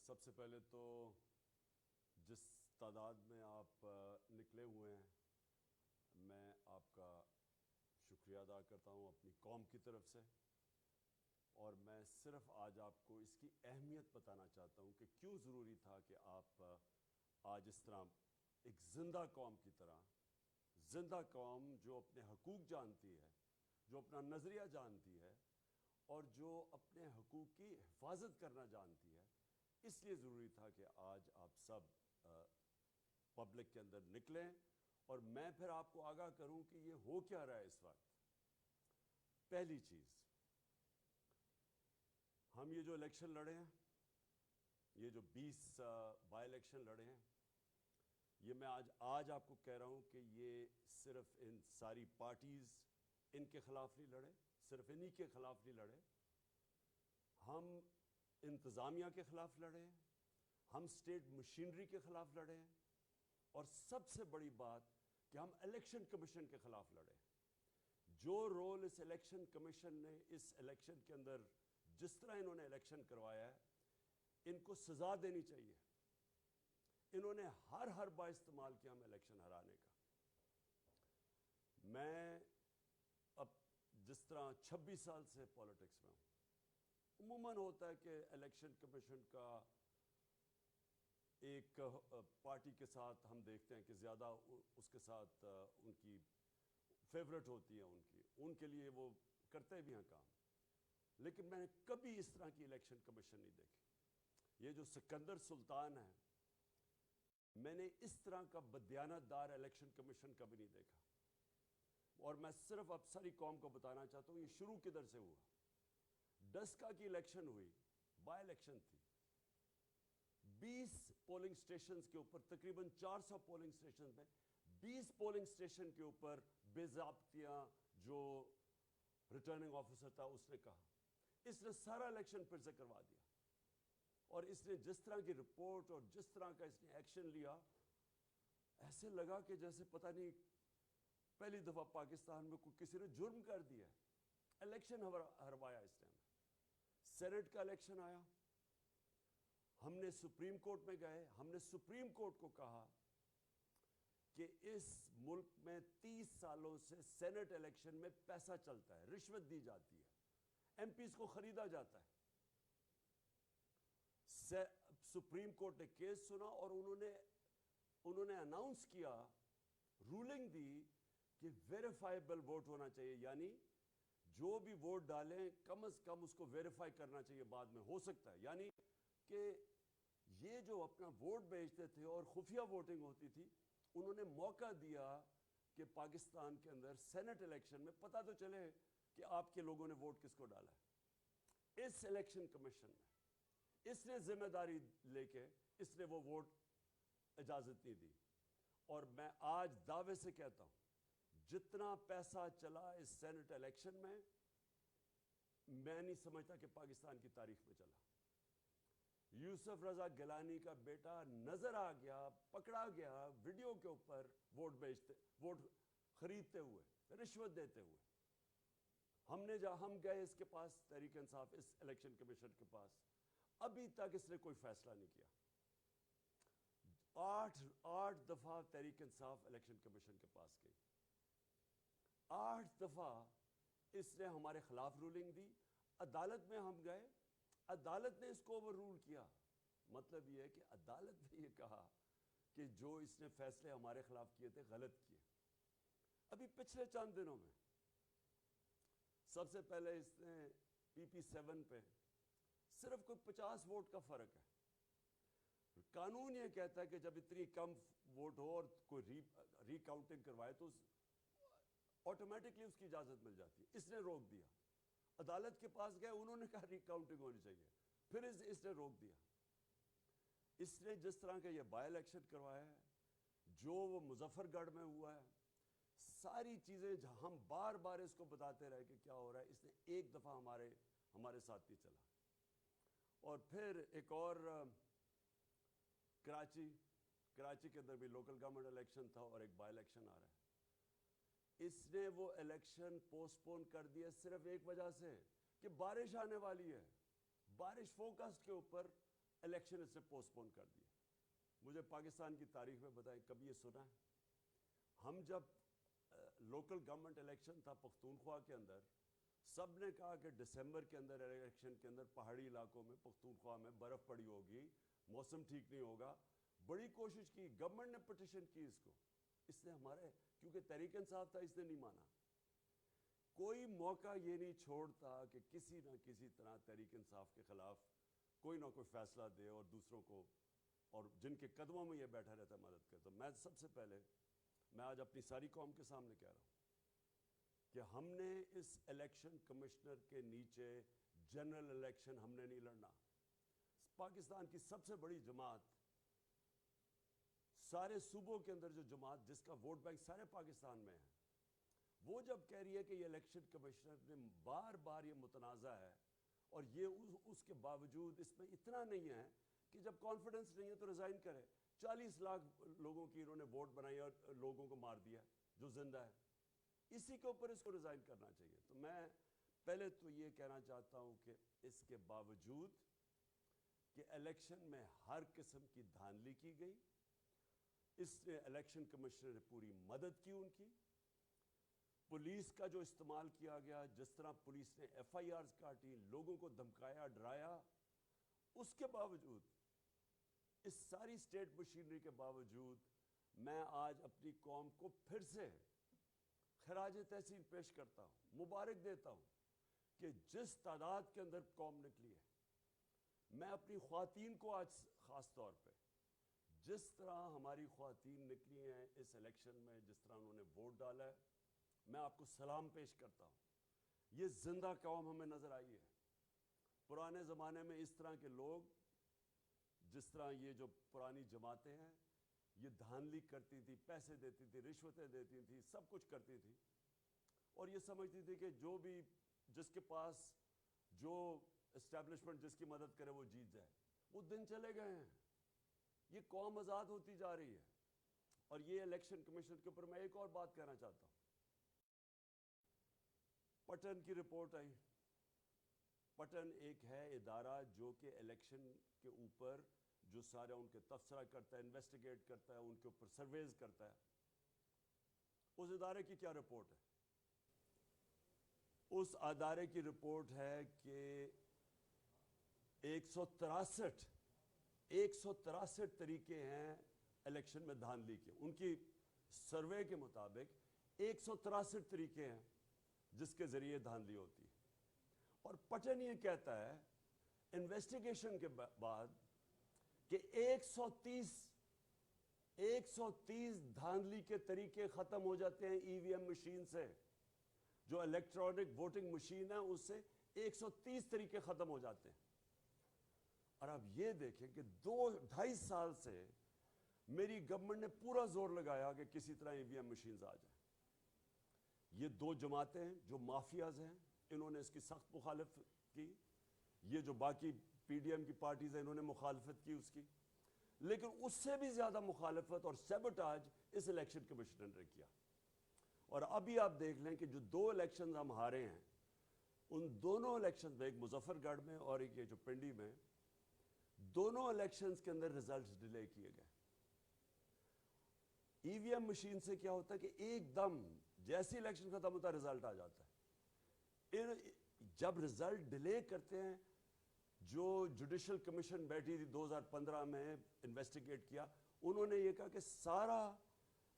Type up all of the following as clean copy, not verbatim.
سب سے پہلے تو جس تعداد میں آپ نکلے ہوئے ہیں میں آپ کا شکریہ ادا کرتا ہوں اپنی قوم کی طرف سے، اور میں صرف آج آپ کو اس کی اہمیت بتانا چاہتا ہوں کہ کیوں ضروری تھا کہ آپ آج اس طرح ایک زندہ قوم کی طرح، زندہ قوم جو اپنے حقوق جانتی ہے، جو اپنا نظریہ جانتی ہے اور جو اپنے حقوق کی حفاظت کرنا جانتی ہے، اس لیے ضروری تھا کہ آج آپ سب پبلک کے اندر نکلیں اور میں پھر آپ کو آگاہ کروں کہ یہ ہو کیا رہا ہے اس وقت۔ پہلی چیز، ہم یہ جو الیکشن لڑے ہیں، یہ جو 20 بائی الیکشن لڑے ہیں، یہ میں آج آپ کو کہہ رہا ہوں کہ یہ صرف ان ساری پارٹیز ان کے خلاف نہیں لڑے، صرف انہی کے خلاف نہیں لڑے، ہم انتظامیہ کے خلاف لڑے ہیں، ہم اسٹیٹ مشینری کے خلاف لڑے ہیں، اور سب سے بڑی بات کہ ہم الیکشن کمیشن کے خلاف لڑے ہیں۔ جو رول اس الیکشن کمیشن نے اس الیکشن کے اندر، جس طرح انہوں نے الیکشن کروایا ہے، ان کو سزا دینی چاہیے۔ انہوں نے ہر با استعمال کیا ہم الیکشن ہرانے کا۔ میں اب جس طرح 26 سال سے پولیٹکس میں ہوں، عموماً ہوتا ہے کہ الیکشن کمیشن کا ایک پارٹی کے ساتھ ہم دیکھتے ہیں کہ زیادہ اس کے ساتھ ان کی فیورٹ ہوتی ہے، ان کے لیے وہ کرتے بھی ہیں کام، لیکن میں نے کبھی اس طرح کی الیکشن کمیشن نہیں دیکھی۔ یہ جو سکندر سلطان ہے، میں نے اس طرح کا بدیانت دار الیکشن کمیشن کبھی نہیں دیکھا، اور میں صرف اب ساری قوم کو بتانا چاہتا ہوں یہ شروع کدھر سے ہوا۔ ڈسکا کی الیکشن ہوئی، بائی الیکشن تھی، 20 پولنگ سٹیشنز کے اوپر، تقریباً 400 پولنگ سٹیشنز میں 20 پولنگ سٹیشن کے اوپر بے ضابطیاں جو ریٹرننگ آفیسر تھا اس نے کہا، اس نے سارا الیکشن پھر سے کروا دیا، اور اس نے جس طرح کی رپورٹ اور جس طرح کا اس نے ایکشن لیا، ایسے لگا کہ جیسے پتہ نہیں پہلی دفعہ پاکستان میں کسی نے جرم کر دیا ہے۔ الیکشن ہروایا اس نے ہمیں۔ سینٹ کا الیکشن آیا، ہم نے سپریم کورٹ میں گئے، ہم نے سپریم کورٹ کو کہا کہ اس ملک میں 30 سالوں سے سینٹ الیکشن میں پیسہ چلتا ہے، رشوت دی جاتی ہے، ایم پیز کو خریدا جاتا ہے۔ سپریم کورٹ نے کیس سنا اور انہوں نے اناؤنس کیا، رولنگ دی کہ ویریفائیبل ووٹ ہونا چاہیے، یعنی جو بھی ووٹ ڈالیں کم از کم اس کو ویریفائی کرنا چاہیے، بعد میں ہو سکتا ہے، یعنی کہ یہ جو اپنا ووٹ بیچتے تھے اور خفیہ ووٹنگ ہوتی تھی، انہوں نے موقع دیا کہ پاکستان کے اندر سینٹ الیکشن میں پتہ تو چلے کہ آپ کے لوگوں نے ووٹ کس کو ڈالا ہے۔ اس الیکشن کمیشن نے، اس نے ذمہ داری لے کے اس نے وہ ووٹ اجازت نہیں دی، اور میں آج دعوے سے کہتا ہوں جتنا پیسہ چلا اس سینٹ الیکشن میں نہیں سمجھتا کہ پاکستان کی تاریخ میں چلا۔ یوسف رضا گیلانی کا بیٹا نظر آ گیا، پکڑا گیا ویڈیو کے اوپر ووٹ خریدتے ہوئے، رشوت دیتے ہوئے۔ ہم گئے اس کے پاس، تحریک انصاف، اس الیکشن کمیشن کے پاس، ابھی تک اس نے کوئی فیصلہ نہیں کیا۔ 8 دفعہ تحریک انصاف الیکشن کمیشن کے پاس گئی، 8 دفعہ اس نے ہمارے خلاف رولنگ دی، عدالت میں ہم گئے، عدالت نے اس کو اوور رول کیا۔ مطلب یہ ہے کہ عدالت نے یہ کہا کہ جو اس نے فیصلے ہمارے خلاف کیے تھے غلط کیے۔ ابھی پچھلے چند دنوں میں سب سے پہلے اس نے PP7 پہ صرف کوئی 50 ووٹ کا فرق ہے۔ قانون یہ کہتا ہے کہ جب اتنی کم ووٹ ہو اور کوئی ری کاؤنٹنگ کروائے تو آٹومیٹکلی اس کی اجازت مل جاتی ہے۔ اس نے روک دیا، عدالت کے پاس گئے، انہوں نے کہا ری کاؤنٹنگ ہونی چاہیے، پھر اس نے روک دیا۔ اس نے جس طرح کا یہ بائی الیکشن کروایا ہے، جو وہ مظفر گڑھ میں ہوا ہے، ساری چیزیں ہم بار بار اس کو بتاتے رہے کہ کیا ہو رہا ہے، اس نے ایک دفعہ ہمارے ساتھ نہیں چلا۔ اور پھر ایک اور کراچی کے اندر بھی لوکل گورنمنٹ الیکشن تھا اور ایک بائی الیکشن آ رہا ہے۔ اس نے وہ الیکشن پوسٹ پون کر دیا صرف ایک وجہ سے کہ بارش آنے والی ہے۔ بارش فوکسڈ کے اوپر الیکشن اس نے پوسٹ پون کر دیا. مجھے پاکستان کی تاریخ میں بتائیں کبھی یہ سنا ہے؟ ہم جب لوکل گورنمنٹ الیکشن تھا پختونخوا کے اندر، سب نے کہا کہ دسمبر کے اندر الیکشن کے اندر پہاڑی علاقوں میں پختونخوا میں برف پڑی ہوگی، موسم ٹھیک نہیں ہوگا. بڑی کوشش کی، گورنمنٹ نے پٹیشن کی اس کو. اس نے ہمارے کیونکہ تحریک انصاف تھا، اس نے نہیں مانا. کوئی موقع یہ نہیں چھوڑتا کہ کسی نہ کسی طرح تحریک انصاف کے خلاف کوئی نہ کوئی فیصلہ دے اور دوسروں کو، اور جن کے قدموں میں یہ بیٹھا رہتا ہے مدد کرتا. میں سب سے پہلے میں آج اپنی ساری قوم کے سامنے کہہ رہا ہوں کہ ہم نے اس الیکشن کمشنر کے نیچے جنرل الیکشن ہم نے نہیں لڑنا. پاکستان کی سب سے بڑی جماعت، سارے صوبوں کے اندر جو جماعت جس کا ووٹ بینک سارے پاکستان میں ہے، وہ جب کہہ رہی ہے کہ یہ الیکشن کمشنر نے بار بار یہ متنازع ہے، اور یہ اس کے باوجود اس میں اتنا نہیں ہے کہ جب کانفیڈنس نہیں ہے تو ریزائن کرے. 40 لاکھ لوگوں کی انہوں نے ووٹ بنائی اور لوگوں کو مار دیا جو زندہ ہے. اسی کے اوپر اس کو ریزائن کرنا چاہیے. تو میں پہلے تو یہ کہنا چاہتا ہوں کہ اس کے باوجود کہ الیکشن میں ہر قسم کی دھاندلی کی گئی، اس نے الیکشن کمشنر نے پوری مدد کی ان کی. پولیس کا جو استعمال کیا گیا، جس طرح پولیس نے ایف آئی آرز کاٹی، لوگوں کو دھمکایا ڈرایا، اس کے باوجود، اس ساری اسٹیٹ مشینری کے باوجود، میں آج اپنی قوم کو پھر سے خراج تحسین پیش کرتا ہوں، مبارک دیتا ہوں کہ جس تعداد کے اندر قوم نکلی ہے. میں اپنی خواتین کو آج خاص طور پہ، جس طرح ہماری خواتین نکلی ہیں اس الیکشن میں، جس طرح انہوں نے ووٹ ڈالا ہے، میں آپ کو سلام پیش کرتا ہوں. یہ زندہ قوم ہمیں نظر آئی ہے. پرانے زمانے میں اس طرح کے لوگ، جس طرح یہ جو پرانی جماعتیں ہیں، یہ دھاندلی کرتی تھی، پیسے دیتی تھی، رشوتیں دیتی تھی، سب کچھ کرتی تھی، اور یہ سمجھتی تھی کہ جو بھی جس کے پاس جو اسٹیبلشمنٹ جس کی مدد کرے وہ جیت جائے. وہ دن چلے گئے ہیں. یہ قوم آزاد ہوتی جا رہی ہے. اور یہ الیکشن کمیشن کے اوپر میں ایک اور بات کہنا چاہتا ہوں. پٹن کی رپورٹ آئی. پٹن ایک ہے ادارہ جو کہ الیکشن کے اوپر جو سارا ان کے تبصرہ کرتا ہے، انویسٹیگیٹ کرتا ہے، ان کے اوپر سرویز کرتا ہے. اس ادارے کی کیا رپورٹ ہے؟ اس ادارے کی رپورٹ ہے کہ 163 طریقے ہیں الیکشن میں دھاندلی کے. ان کی سروے کے مطابق 163 طریقے ہیں جس کے ذریعے دھاندلی ہوتی ہے. اور پٹن یہ کہتا ہے انویسٹیگیشن کے بعد کہ 130 دھاندلی کے طریقے ختم ہو جاتے ہیں ای وی ایم مشین سے. جو الیکٹرانک ووٹنگ مشین ہے اس سے 130 طریقے ختم ہو جاتے ہیں. اور اب یہ دیکھیں کہ 2-2.5 سال سے میری گورنمنٹ نے پورا زور لگایا کہ کسی طرح ای وی ایم مشینز آ جائیں. یہ دو جماعتیں ہیں جو مافیاز ہیں، انہوں نے اس کی سخت مخالفت کی. یہ جو باقی پی ڈی ایم کی پارٹیز ہیں انہوں نے مخالفت کی اس کی. لیکن اس سے بھی زیادہ مخالفت اور سیبوٹاج اس الیکشن کمیشنر نے کیا. اور ابھی آپ دیکھ لیں کہ جو 2 الیکشنز ہم ہارے ہیں، ان دونوں الیکشنز میں، ایک مظفر گڑھ میں اور ایک یہ جو پنڈی میں، دونوں الیکشنز کے اندر ریزلٹس ڈیلے کیے گئے. ای وی ایم مشین سے کیا ہوتا ہے کہ ایک دم جیسی الیکشن ختم ہوتا ہے رزلٹ آ جاتا ہے. جب رزلٹ ڈیلے کرتے ہیں، جو جوڈیشل کمیشن بیٹھی تھی 2015 میں انویسٹیگیٹ کیا، انہوں نے یہ کہا کہ سارا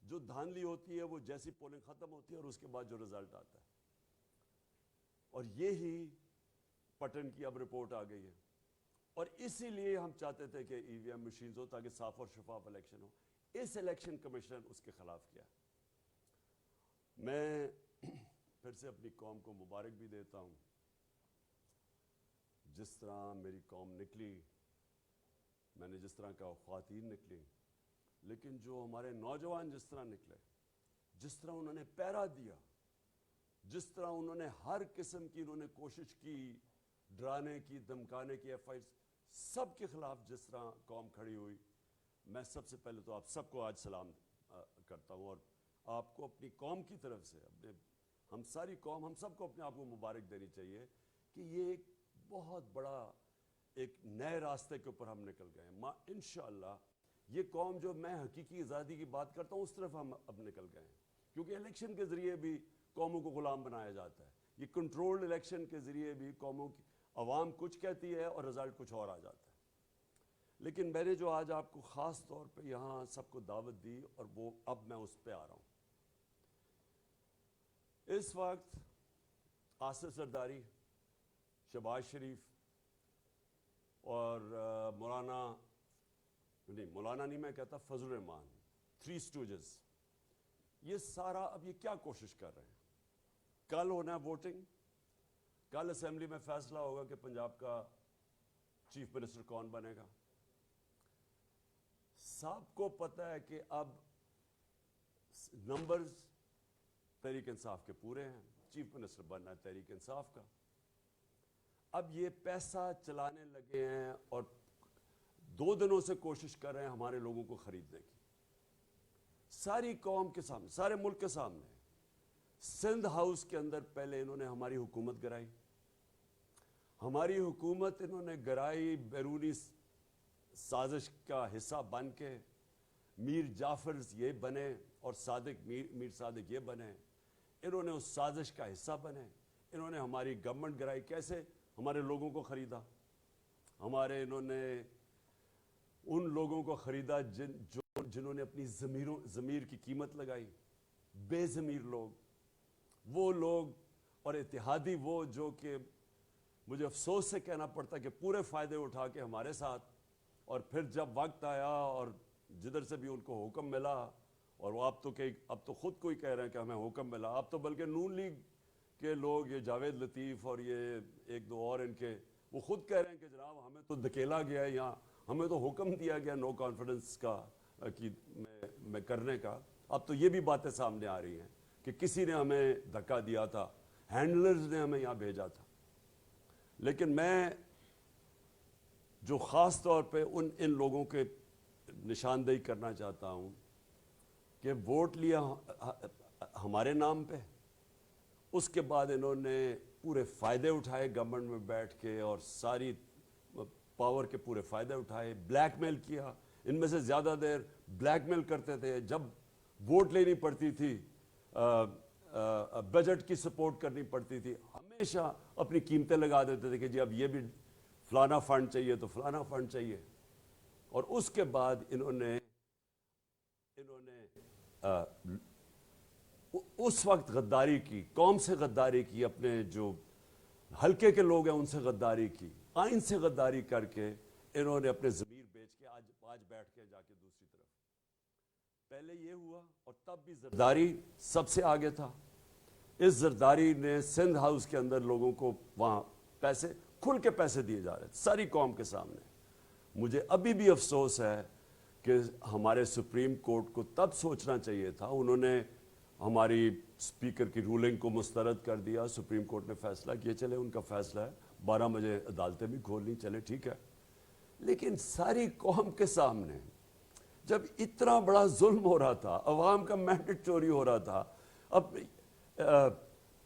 جو دھاندلی ہوتی ہے وہ جیسی پولنگ ختم ہوتی ہے اور اس کے بعد جو رزلٹ آتا ہے. اور یہی پٹن کی اب رپورٹ آ گئی ہے. اور اسی لیے ہم چاہتے تھے کہ ای وی ایم مشینز ہو تاکہ صاف اور شفاف الیکشن ہو. اس الیکشن کمیشن اس کے خلاف کیا. میں پھر سے اپنی قوم کو مبارک بھی دیتا ہوں. جس طرح میری قوم نکلی، میں نے جس طرح کہا خواتین نکلی، لیکن جو ہمارے نوجوان جس طرح نکلے، جس طرح انہوں نے پیرا دیا، جس طرح انہوں نے ہر قسم کی انہوں نے کوشش کی ڈرانے کی، دھمکانے کی، ایف آئی سب کے خلاف جس طرح قوم کھڑی ہوئی، میں سب سے پہلے تو آپ سب کو آج سلام کرتا ہوں. اور آپ کو اپنی قوم کی طرف سے، اپنے ہم ساری قوم، ہم سب کو اپنے آپ کو مبارک دینی چاہیے کہ یہ ایک بہت بڑا ایک نئے راستے کے اوپر ہم نکل گئے ہیں. انشاءاللہ یہ قوم جو میں حقیقی آزادی کی بات کرتا ہوں اس طرف ہم اب نکل گئے ہیں, کیونکہ الیکشن کے ذریعے بھی قوموں کو غلام بنایا جاتا ہے. یہ کنٹرولڈ الیکشن کے ذریعے بھی قوموں کی عوام کچھ کہتی ہے اور رزلٹ کچھ اور آ جاتا ہے. لیکن میں نے جو آج آپ کو خاص طور پہ یہاں سب کو دعوت دی, اور وہ اب میں اس پہ آ رہا ہوں. اس وقت آصف زرداری, شہباز شریف اور مولانا نہیں میں کہتا, فضل الرحمان, 3 اسٹوجز, یہ سارا اب یہ کیا کوشش کر رہے ہیں. کل ہونا ہے ووٹنگ, کل اسمبلی میں فیصلہ ہوگا کہ پنجاب کا چیف منسٹر کون بنے گا. سب کو پتہ ہے کہ اب نمبرز تحریک انصاف کے پورے ہیں, چیف منسٹر بننا ہے تحریک انصاف کا. اب یہ پیسہ چلانے لگے ہیں اور 2 دنوں سے کوشش کر رہے ہیں ہمارے لوگوں کو خریدنے کی, ساری قوم کے سامنے, سارے ملک کے سامنے. سندھ ہاؤس کے اندر پہلے انہوں نے ہماری حکومت گرائی, ہماری حکومت انہوں نے گرائی بیرونی سازش کا حصہ بن کے. میر جعفر یہ بنے اور میر صادق یہ بنے, انہوں نے اس سازش کا حصہ بنے. انہوں نے ہماری گورنمنٹ گرائی, کیسے ہمارے لوگوں کو خریدا. انہوں نے ان لوگوں کو خریدا جنہوں نے اپنی ضمیر کی قیمت لگائی, بے ضمیر لوگ, وہ لوگ اور اتحادی وہ جو کہ مجھے افسوس سے کہنا پڑتا کہ پورے فائدے اٹھا کے ہمارے ساتھ, اور پھر جب وقت آیا اور جدھر سے بھی ان کو حکم ملا, اور وہ اب تو خود کوئی کہہ رہے ہیں کہ ہمیں حکم ملا, اب تو بلکہ نون لیگ کے لوگ, یہ جاوید لطیف اور یہ 1-2 اور ان کے, وہ خود کہہ رہے ہیں کہ جناب ہمیں تو دھکیلا گیا ہے, یہاں ہمیں تو حکم دیا گیا نو کانفیڈنس کا میں کرنے کا. اب تو یہ بھی باتیں سامنے آ رہی ہیں کہ کسی نے ہمیں دھکا دیا تھا, ہینڈلرز نے ہمیں یہاں بھیجا تھا. لیکن میں جو خاص طور پہ ان لوگوں کے نشاندہی کرنا چاہتا ہوں کہ ووٹ لیا ہمارے نام پہ, اس کے بعد انہوں نے پورے فائدے اٹھائے گورنمنٹ میں بیٹھ کے, اور ساری پاور کے پورے فائدے اٹھائے, بلیک میل کیا. ان میں سے زیادہ دیر بلیک میل کرتے تھے. جب ووٹ لینی پڑتی تھی, بجٹ کی سپورٹ کرنی پڑتی تھی, ہمیشہ اپنی قیمتیں لگا دیتے تھے کہ جی اب یہ بھی فلانا فنڈ چاہیے تو فلانا فنڈ چاہیے. اور اس کے بعد انہوں نے اس وقت غداری کی, قوم سے غداری کی, اپنے جو حلقے کے لوگ ہیں ان سے غداری کی, آئین سے غداری کر کے انہوں نے اپنے ضمیر بیچ کے آج بیٹھ کے جا کے دوسری طرف. پہلے یہ ہوا, اور تب بھی زرداری سب سے آگے تھا. اس زرداری نے سندھ ہاؤس کے اندر لوگوں کو وہاں پیسے کھل کے پیسے دیے جا رہے تھے ساری قوم کے سامنے. مجھے ابھی بھی افسوس ہے کہ ہمارے سپریم کورٹ کو تب سوچنا چاہیے تھا. انہوں نے ہماری اسپیکر کی رولنگ کو مسترد کر دیا. سپریم کورٹ نے فیصلہ کیا, چلے ان کا فیصلہ ہے, 12 بجے عدالتیں بھی کھول لیں, چلے ٹھیک ہے. لیکن ساری قوم کے سامنے جب اتنا بڑا ظلم ہو رہا تھا, عوام کا مینڈیٹ چوری ہو رہا تھا, اب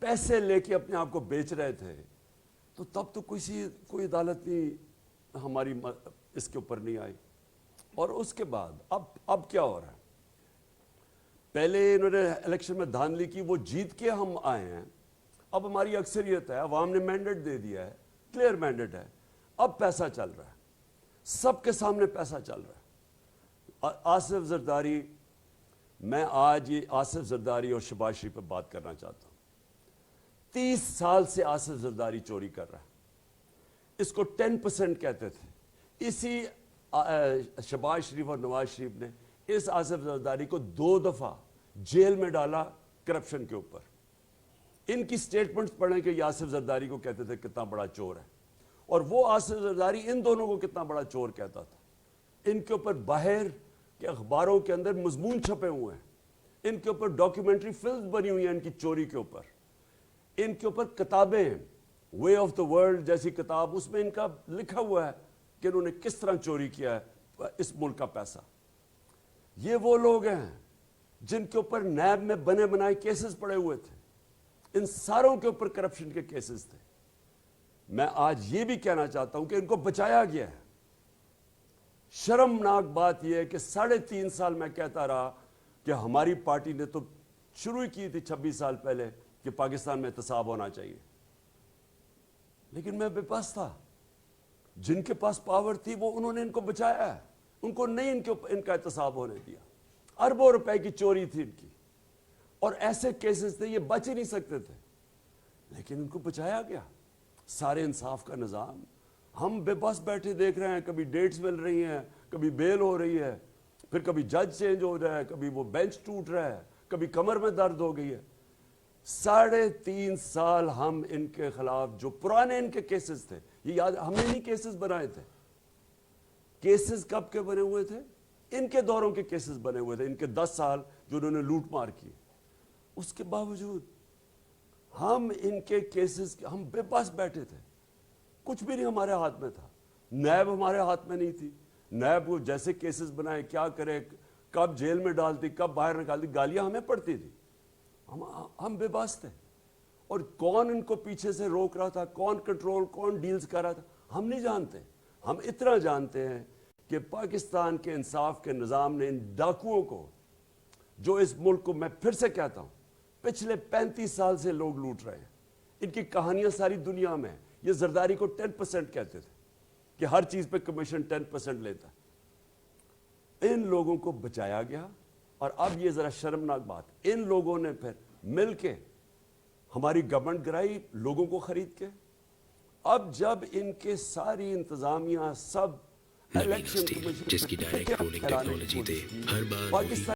پیسے لے کے اپنے آپ کو بیچ رہے تھے, تو تب تو کوئی عدالت نہیں ہماری اس کے اوپر نہیں آئی. اور اس کے بعد اب کیا ہو رہا ہے. پہلے انہوں نے الیکشن میں دھاندلی کی, وہ جیت کے ہم آئے ہیں, اب ہماری اکثریت ہے, عوام نے مینڈیٹ دے دیا ہے, کلیئر مینڈیٹ ہے, اب پیسہ چل رہا ہے, سب کے سامنے پیسہ چل رہا ہے. آصف زرداری, میں آج یہ آصف زرداری اور شہباز شریف پہ بات کرنا چاہتا ہوں. 30 سال سے آصف زرداری چوری کر رہا ہے. اس کو 10% کہتے تھے. اسی شہباز شریف اور نواز شریف نے اس آصف زرداری کو 2 دفعہ جیل میں ڈالا کرپشن کے اوپر. ان کی سٹیٹمنٹس پڑھیں کہ یہ آصف زرداری کو کہتے تھے کتنا بڑا چور ہے, اور وہ آصف زرداری ان دونوں کو کتنا بڑا چور کہتا تھا. ان کے اوپر باہر کے اخباروں کے اندر مضمون چھپے ہوئے ہیں, ان کے اوپر ڈاکیومنٹری فلمز بنی ہوئی ہیں ان کی چوری کے اوپر, ان کے اوپر کتابیں ہیں, وے آف دا ورلڈ جیسی کتاب, اس میں ان کا لکھا ہوا ہے کہ انہوں نے کس طرح چوری کیا ہے اس ملک کا پیسہ. یہ وہ لوگ ہیں جن کے اوپر نیب میں بنے بنائے کیسز پڑے ہوئے تھے, ان ساروں کے اوپر کرپشن کے کیسز تھے. میں آج یہ بھی کہنا چاہتا ہوں کہ ان کو بچایا گیا ہے. شرمناک بات یہ ہے کہ 3.5 سال میں کہتا رہا کہ ہماری پارٹی نے تو شروع کی تھی 26 سال پہلے کہ پاکستان میں احتساب ہونا چاہیے, لیکن میں بے بس تھا. جن کے پاس پاور تھی وہ انہوں نے ان کو بچایا ہے, ان کو نہیں ان کا احتساب ہونے دیا. اربوں روپے کی چوری تھی ان کی, اور ایسے کیسز تھے یہ بچ ہی نہیں سکتے تھے, لیکن ان کو بچایا گیا. سارے انصاف کا نظام, ہم بے بس بیٹھے دیکھ رہے ہیں, کبھی ڈیٹس مل رہی ہیں, کبھی بیل ہو رہی ہے, پھر کبھی جج چینج ہو رہا ہے, کبھی وہ بینچ ٹوٹ رہا ہے, کبھی کمر میں درد ہو گئی ہے. 3.5 سال ہم ان کے خلاف جو پرانے ان کے کیسز تھے, یہ یاد, ہم نے نہیں کیسز بنائے تھے. کیسز کب کے بنے ہوئے تھے؟ ان کے دوروں کے کیسز بنے ہوئے تھے, ان کے 10 سال جو انہوں نے لوٹ مار کی. اس کے باوجود ہم ان کے کیسز, ہم بے بس بیٹھے تھے, کچھ بھی نہیں ہمارے ہاتھ میں تھا. نیب ہمارے ہاتھ میں نہیں تھی. نیب وہ جیسے کیسز بنائے, کیا کرے, کب جیل میں ڈالتی, کب باہر نکالتی, گالیاں ہمیں پڑتی تھی. ہم بے بس تھے. اور کون ان کو پیچھے سے روک رہا تھا, کون کنٹرول, کون ڈیلز کر رہا تھا, ہم نہیں جانتے. ہم اتنا جانتے ہیں کہ پاکستان کے انصاف کے نظام نے ان ڈاکوؤں کو, جو اس ملک کو, میں پھر سے کہتا ہوں, پچھلے 35 سال سے لوگ لوٹ رہے ہیں, ان کی کہانیاں ساری دنیا میں ہیں. یہ زرداری کو 10% کہتے تھے کہ ہر چیز پہ کمیشن 10% لیتا ہے. ان لوگوں کو بچایا گیا. اور اب یہ ذرا شرمناک بات, ان لوگوں نے پھر مل کے ہماری گورنمنٹ گرائی لوگوں کو خرید کے. اب جب ان کے ساری انتظامیہ سب الیکشن جس کی ڈائریکٹ رولنگ ٹیکنالوجی دے ہر بار پاکستان